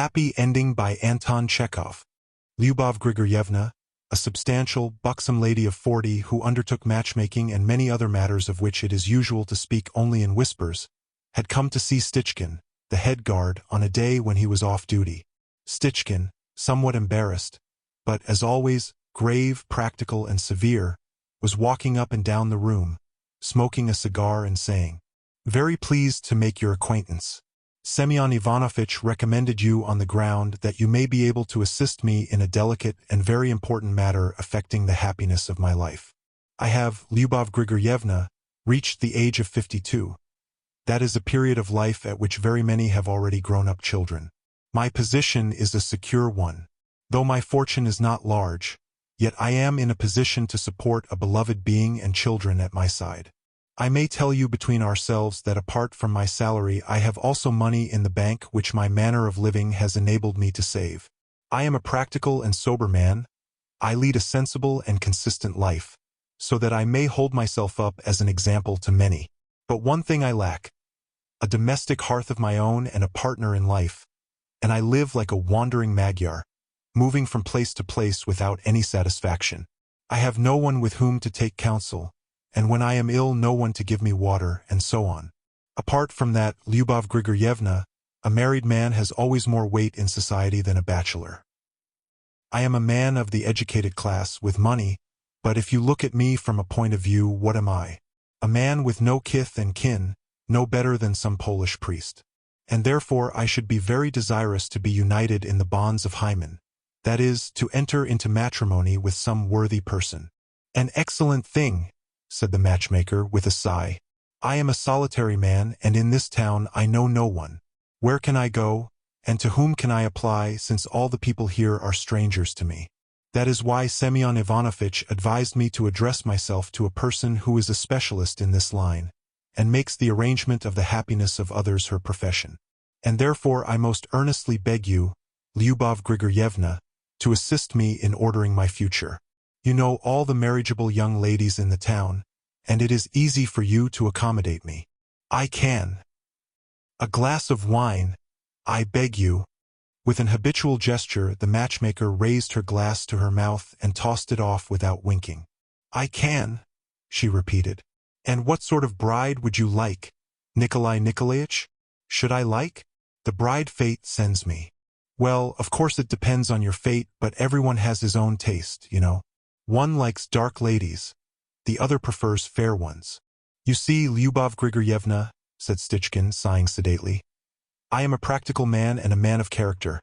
Happy Ending by Anton Chekhov. Lyubov Grigoryevna, a substantial, buxom lady of 40 who undertook matchmaking and many other matters of which it is usual to speak only in whispers, had come to see Stichkin, the head guard, on a day when he was off duty. Stichkin, somewhat embarrassed, but, as always, grave, practical, and severe, was walking up and down the room, smoking a cigar and saying, "Very pleased to make your acquaintance. Semyon Ivanovitch recommended you on the ground that you may be able to assist me in a delicate and very important matter affecting the happiness of my life. I have, Lyubov Grigoryevna, reached the age of 52. That is a period of life at which very many have already grown-up children. My position is a secure one. Though my fortune is not large, yet I am in a position to support a beloved being and children at my side. I may tell you between ourselves that apart from my salary I have also money in the bank which my manner of living has enabled me to save. I am a practical and sober man. I lead a sensible and consistent life, so that I may hold myself up as an example to many. But one thing I lack: a domestic hearth of my own and a partner in life, and I live like a wandering Magyar, moving from place to place without any satisfaction. I have no one with whom to take counsel, and when I am ill no one to give me water, and so on. Apart from that, Lyubov Grigoryevna, a married man has always more weight in society than a bachelor. I am a man of the educated class, with money, but if you look at me from a point of view, what am I? A man with no kith and kin, no better than some Polish priest. And therefore I should be very desirous to be united in the bonds of hymen, that is, to enter into matrimony with some worthy person." "An excellent thing," said the matchmaker with a sigh. "I am a solitary man, and in this town I know no one. Where can I go, and to whom can I apply, since all the people here are strangers to me? That is why Semyon Ivanovitch advised me to address myself to a person who is a specialist in this line, and makes the arrangement of the happiness of others her profession. And therefore I most earnestly beg you, Lyubov Grigoryevna, to assist me in ordering my future. You know all the marriageable young ladies in the town, and it is easy for you to accommodate me. I can. A glass of wine, I beg you." With an habitual gesture, the matchmaker raised her glass to her mouth and tossed it off without winking. "I can," she repeated. "And what sort of bride would you like, Nikolai Nikolaich? Should I like? The bride fate sends me." "Well, of course it depends on your fate, but everyone has his own taste, you know. One likes dark ladies, the other prefers fair ones. You see, Lyubov Grigoryevna," said Stichkin, sighing sedately, "I am a practical man and a man of character.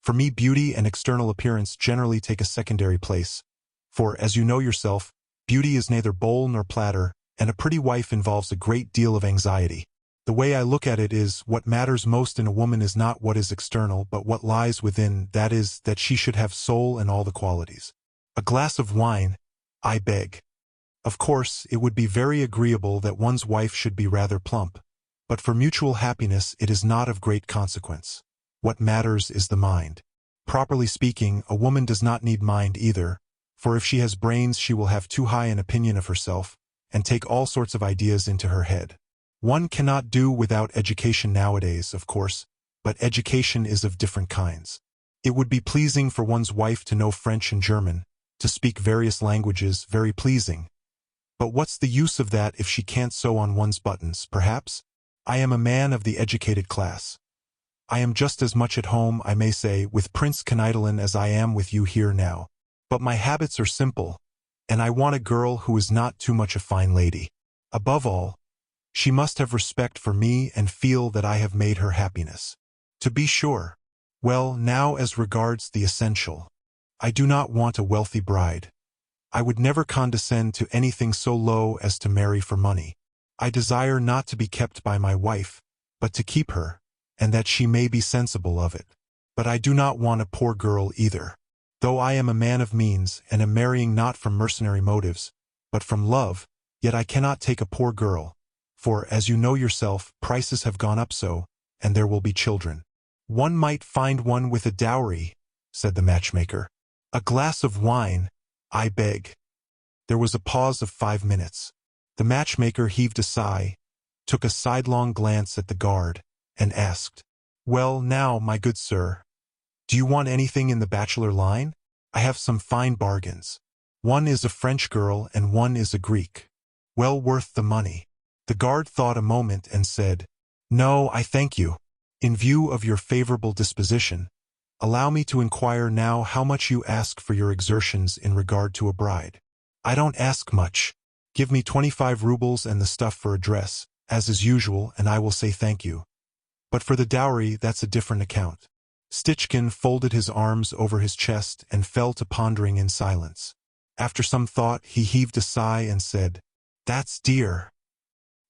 For me beauty and external appearance generally take a secondary place, for, as you know yourself, beauty is neither bowl nor platter, and a pretty wife involves a great deal of anxiety. The way I look at it is, what matters most in a woman is not what is external but what lies within, that is, that she should have soul and all the qualities. A glass of wine, I beg. Of course, it would be very agreeable that one's wife should be rather plump, but for mutual happiness it is not of great consequence. What matters is the mind. Properly speaking, a woman does not need mind either, for if she has brains she will have too high an opinion of herself, and take all sorts of ideas into her head. One cannot do without education nowadays, of course, but education is of different kinds. It would be pleasing for one's wife to know French and German, to speak various languages, very pleasing. But what's the use of that if she can't sew on one's buttons, perhaps? I am a man of the educated class. I am just as much at home, I may say, with Prince Knightlin as I am with you here now. But my habits are simple, and I want a girl who is not too much a fine lady. Above all, she must have respect for me and feel that I have made her happiness. To be sure. Well, now as regards the essential. I do not want a wealthy bride. I would never condescend to anything so low as to marry for money. I desire not to be kept by my wife, but to keep her, and that she may be sensible of it. But I do not want a poor girl either. Though I am a man of means, and am marrying not from mercenary motives, but from love, yet I cannot take a poor girl, for, as you know yourself, prices have gone up so, and there will be children. One might find one with a dowry, said the matchmaker. A glass of wine, I beg. There was a pause of 5 minutes. The matchmaker heaved a sigh, took a sidelong glance at the guard, and asked, "Well, now, my good sir, Do you want anything in the bachelor line? I have some fine bargains. One is a French girl and one is a Greek. Well worth the money. The guard thought a moment and said, No, I thank you. In view of your favorable disposition, allow me to inquire now how much you ask for your exertions in regard to a bride. I don't ask much. Give me 25 rubles and the stuff for a dress, as is usual, and I will say thank you. But for the dowry, that's a different account. Stichkin folded his arms over his chest and fell to pondering in silence. After some thought, he heaved a sigh and said, That's dear.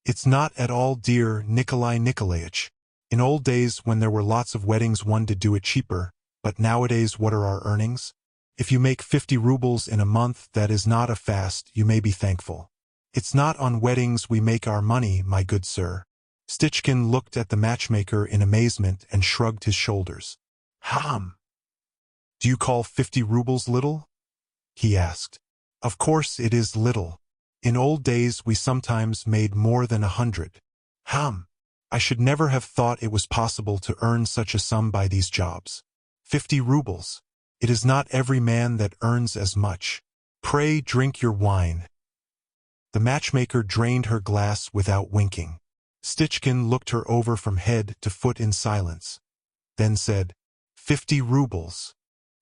It's not at all dear, Nikolai Nikolaich. In old days, when there were lots of weddings, one did do it cheaper, but nowadays what are our earnings? If you make 50 rubles in a month, that is not a fast, you may be thankful. It's not on weddings we make our money, my good sir. Stichkin looked at the matchmaker in amazement and shrugged his shoulders. Do you call 50 rubles little? He asked. Of course it is little. In old days we sometimes made more than 100. I should never have thought it was possible to earn such a sum by these jobs. 50 rubles. It is not every man that earns as much. Pray drink your wine. The matchmaker drained her glass without winking. Stichkin looked her over from head to foot in silence, then said, 50 rubles.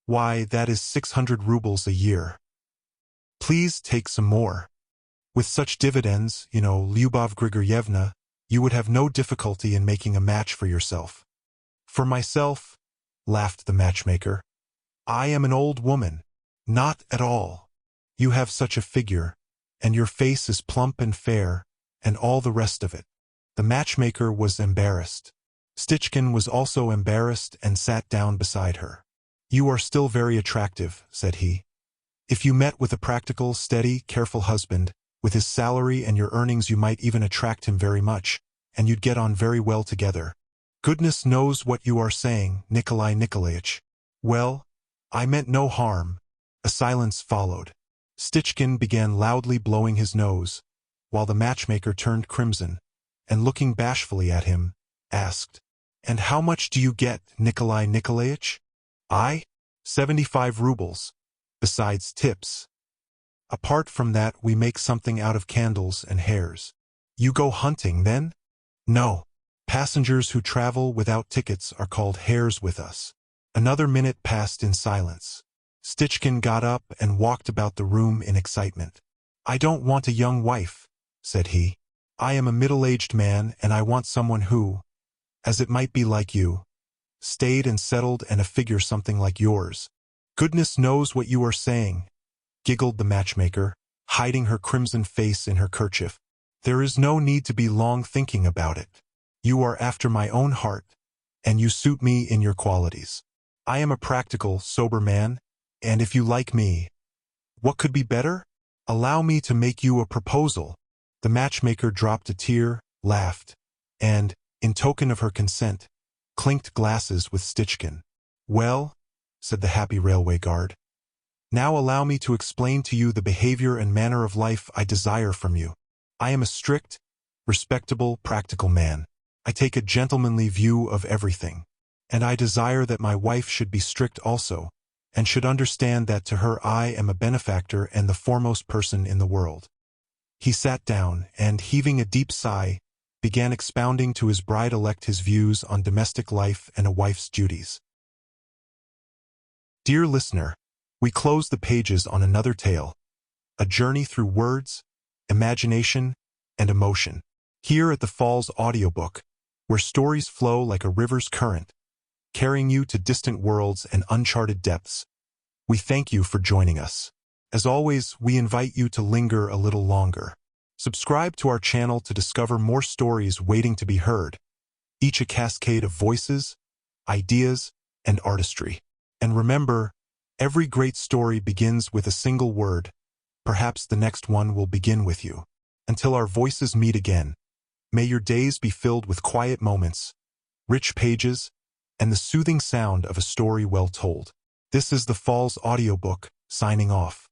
Why, that is 600 rubles a year. Please take some more. With such dividends, Lyubov Grigoryevna, you would have no difficulty in making a match for yourself. For myself, laughed the matchmaker, I am an old woman. Not at all. You have such a figure, and your face is plump and fair, and all the rest of it. The matchmaker was embarrassed. Stichkin was also embarrassed and sat down beside her. You are still very attractive, said he. If you met with a practical, steady, careful husband, with his salary and your earnings you might even attract him very much, and you'd get on very well together. Goodness knows what you are saying, Nikolai Nikolaich. Well, I meant no harm. A silence followed. Stichkin began loudly blowing his nose, while the matchmaker turned crimson, and looking bashfully at him, asked, And how much do you get, Nikolai Nikolaich? 75 rubles, besides tips. Apart from that, we make something out of candles and hares. You go hunting, then? No. Passengers who travel without tickets are called hares with us. Another minute passed in silence. Stichkin got up and walked about the room in excitement. I don't want a young wife, said he. I am a middle-aged man, and I want someone who, as it might be like you, stayed and settled and a figure something like yours. Goodness knows what you are saying, giggled the matchmaker, hiding her crimson face in her kerchief. There is no need to be long thinking about it. You are after my own heart, and you suit me in your qualities. I am a practical, sober man, and if you like me, what could be better? Allow me to make you a proposal. The matchmaker dropped a tear, laughed, and, in token of her consent, clinked glasses with Stichkin. Well, said the happy railway guard, now allow me to explain to you the behavior and manner of life I desire from you. I am a strict, respectable, practical man. I take a gentlemanly view of everything, and I desire that my wife should be strict also, and should understand that to her I am a benefactor and the foremost person in the world. He sat down and, heaving a deep sigh, began expounding to his bride-elect his views on domestic life and a wife's duties. Dear listener, we close the pages on another tale, a journey through words, imagination, and emotion. Here at the Falls Audiobook, where stories flow like a river's current, carrying you to distant worlds and uncharted depths. We thank you for joining us. As always, we invite you to linger a little longer. Subscribe to our channel to discover more stories waiting to be heard, each a cascade of voices, ideas, and artistry. And remember, every great story begins with a single word. Perhaps the next one will begin with you. Until our voices meet again, may your days be filled with quiet moments, rich pages, and the soothing sound of a story well told. This is the Falls Audiobook, signing off.